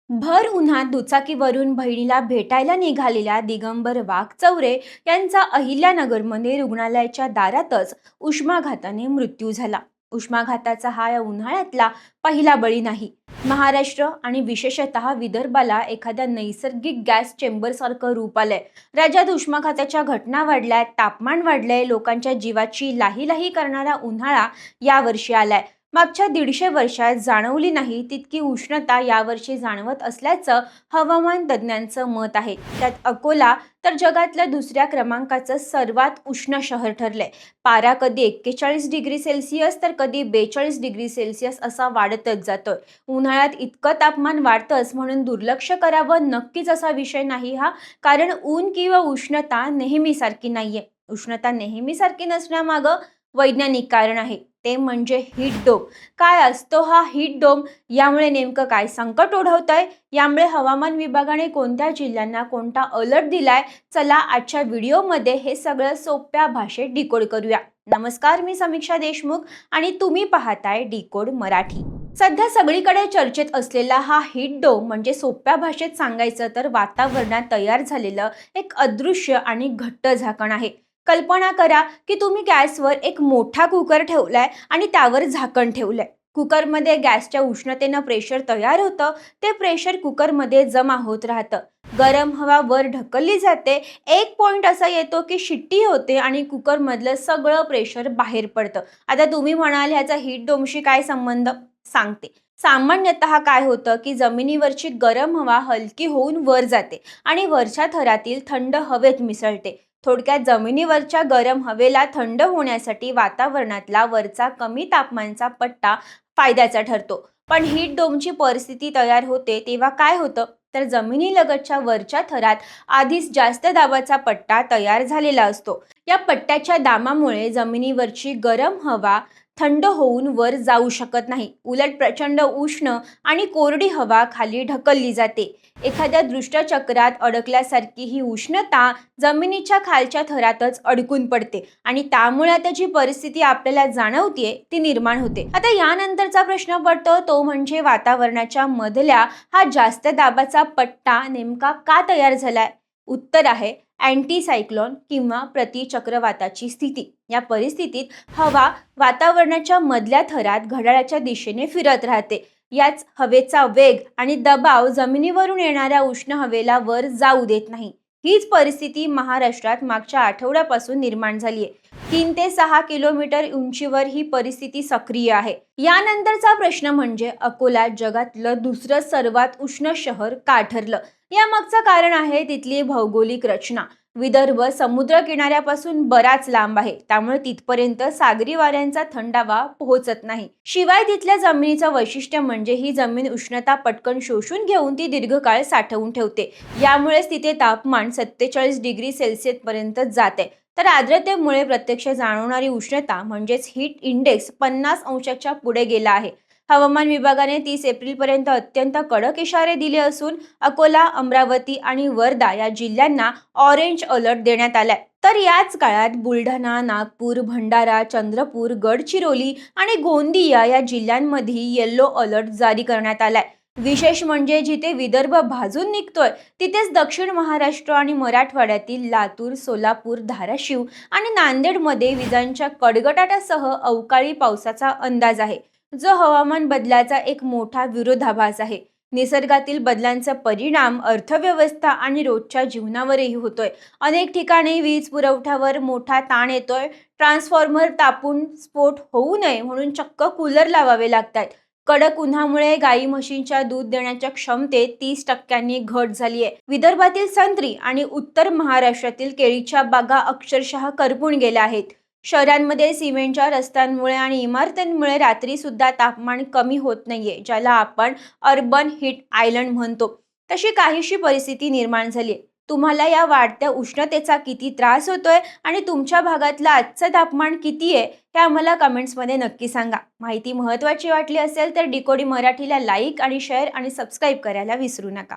भर उन्हात दुचाकीवरून बहिणीला भेटायला निघालेल्या दिगंबर वाघचौरे यांचा अहिल्यानगरमध्ये रुग्णालयाच्या दारातच उष्माघाताने मृत्यू झाला. उष्माघाताचा हा या उन्हाळ्यातला पहिला बळी नाही. महाराष्ट्र आणि विशेषतः विदर्भाला एखाद्या नैसर्गिक गॅस चेंबरसारखं रूप आलंय. राज्यात उष्माघाताच्या घटना वाढल्यात, तापमान वाढलंय, लोकांच्या जीवाची लाही करणारा उन्हाळा यावर्षी आलाय. मागच्या 150 वर्षात जाणवली नाही तितकी उष्णता यावर्षी जाणवत असल्याचं हवामान तज्ज्ञांचं मत आहे. त्यात अकोला तर जगातलं दुसऱ्या क्रमांकाचं सर्वात उष्ण शहर ठरलंय. पारा कधी 41 डिग्री सेल्सिअस तर कधी 42 डिग्री सेल्सिअस असा वाढतच जातोय. उन्हाळ्यात इतकं तापमान वाढतंच म्हणून दुर्लक्ष करावं नक्कीच असा विषय नाही हा. कारण ऊन किंवा उष्णता नेहमीसारखी नाहीये. उष्णता नेहमीसारखी नसण्यामागं वैज्ञानिक कारण आहे. ते म्हणजे हीट डोम. काय असतो हा हीट डोम? यामुळे नेमकं काय संकट ओढवतंय? यामुळे हवामान विभागाने कोणत्या जिल्ह्यांना कोणता अलर्ट दिलाय? चला आजच्या व्हिडिओमध्ये हे सगळं सोप्या भाषेत डिकोड करूया. नमस्कार, मी समीक्षा देशमुख आणि तुम्ही पाहताय डिकोड मराठी. सध्या सगळीकडे चर्चेत असलेला हा हीट डोम म्हणजे सोप्या भाषेत सांगायचं तर वातावरणात तयार झालेलं एक अदृश्य आणि घट्ट झाकण आहे. कल्पना करा की तुम्ही गॅसवर एक मोठा कुकर ठेवलाय आणि त्यावर झाकण ठेवलंय. कुकरमध्ये गॅसच्या उष्णतेनं प्रेशर तयार होतं. ते प्रेशर कुकरमध्ये जमा होत राहतं. गरम हवा वर ढकलली जाते. एक पॉइंट असा येतो की शिट्टी होते आणि कुकरमधलं सगळं प्रेशर बाहेर पडतं. आता तुम्ही म्हणाल ह्याचा हीट डोमशी काय संबंध? सांगते. सामान्यतः काय होतं की जमिनीवरची गरम हवा हलकी होऊन वर जाते आणि वरच्या थरातील थंड हवेत मिसळते. थोडक्यात जमिनीवरच्या गरम हवेला थंड होण्यासाठी वातावरणातला वरचा कमी तापमानाचा पट्टा फायद्याचा ठरतो. पण हीट डोमची परिस्थिती तयार होते तेव्हा काय होतं तर जमिनीलगतच्या वरच्या थरात आधीच जास्त दाबाचा पट्टा तयार झालेला असतो. या पट्ट्याच्या दाबामुळे जमिनीवरची गरम हवा थंड होऊन वर जाऊ शकत नाही. उलट प्रचंड उष्ण आणि कोरडी हवा खाली ढकलली जाते. एखाद्या दृष्टचक्रात अडकल्यासारखी ही उष्णता जमिनीच्या खालच्या थरातच अडकून पडते आणि त्यामुळे आता जी परिस्थिती आपल्याला जाणवतीये ती निर्माण होते. आता यानंतरचा प्रश्न पडतो तो म्हणजे वातावरणाच्या मधल्या हा जास्त दाबाचा पट्टा नेमका का तयार झालाय? उत्तर आहे अँटी सायक्लोन किंवा प्रतिचक्रवाताची स्थिती. या परिस्थितीत हवा वातावरणाच्या मधल्या थरात घड्याळाच्या दिशेने फिरत राहते. याच हवेचा वेग आणि दबाव जमिनीवरून येणाऱ्या उष्ण हवेला वर जाऊ देत नाही. हीच परिस्थिती महाराष्ट्रात मागच्या आठवड्यापासून निर्माण झाली आहे. 3 ते 6 किलोमीटर उंचीवर ही परिस्थिती सक्रिय आहे. यानंतरचा प्रश्न म्हणजे अकोला जगातलं दुसरं सर्वात उष्ण शहर का ठरलं? यामागचं कारण आहे तिथली भौगोलिक रचना. विदर्भ समुद्र किनाऱ्यापासून बराच लांब आहे. त्यामुळे तिथपर्यंत सागरी वाऱ्यांचा थंडावा पोहोचत नाही. शिवाय तिथल्या जमिनीचं वैशिष्ट्य म्हणजे ही जमीन उष्णता पटकन शोषून घेऊन ती दीर्घकाळ साठवून ठेवते. यामुळेच तिथे तापमान 47 डिग्री सेल्सिअस पर्यंत जाते. तर आर्द्रतेमुळे प्रत्यक्ष जाणवणारी उष्णता म्हणजेच हीट इंडेक्स 50 अंशाच्या पुढे गेला आहे. हवामान विभागाने 30 एप्रिलपर्यंत अत्यंत कडक इशारे दिले असून अकोला, अमरावती आणि वर्धा या जिल्ह्यांना ऑरेंज अलर्ट देण्यात आलाय. तर याच काळात बुलढाणा, नागपूर, भंडारा, चंद्रपूर, गडचिरोली आणि गोंदिया या जिल्ह्यांमध्ये येलो अलर्ट जारी करण्यात आलाय. विशेष म्हणजे जिथे विदर्भ भाजून निघतोय तिथेच दक्षिण महाराष्ट्र आणि मराठवाड्यातील लातूर, सोलापूर, धाराशिव आणि नांदेडमध्ये विजांच्या कडकडाटासह अवकाळी पावसाचा अंदाज आहे. जो हवामान बदलाचा एक मोठा विरोधाभास आहे. निसर्गातील बदलांचा परिणाम अर्थव्यवस्था आणि रोजच्या जीवनावरही होतोय. अनेक ठिकाणी वीज पुरवठ्यावर मोठा ताण येतोय. ट्रान्सफॉर्मर तापून स्फोट होऊ नये म्हणून चक्क कूलर लावावे लागतात. कडक उन्हामुळे गाई म्हशींच्या दूध देण्याच्या क्षमतेत 30% घट झाली आहे. विदर्भातील संत्री आणि उत्तर महाराष्ट्रातील केळीच्या बागा अक्षरशः करपून गेल्या आहेत. शहरांमध्ये सिमेंटच्या रस्त्यांमुळे आणि इमारतींमुळे रात्री सुद्धा तापमान कमी होत नाहीये, ज्याला आपण अर्बन हीट आयलंड म्हणतो. तशी काहीशी परिस्थिती निर्माण झाली आहे. तुम्हाला या वाढत्या उष्णतेचा किती त्रास होतोय आणि तुमच्या भागातलं आजचं तापमान किती आहे हे आम्हाला कमेंट्समध्ये नक्की सांगा. माहिती महत्त्वाची वाटली असेल तर डिकोडी मराठीला लाईक आणि शेअर आणि सबस्क्राईब करायला विसरू नका.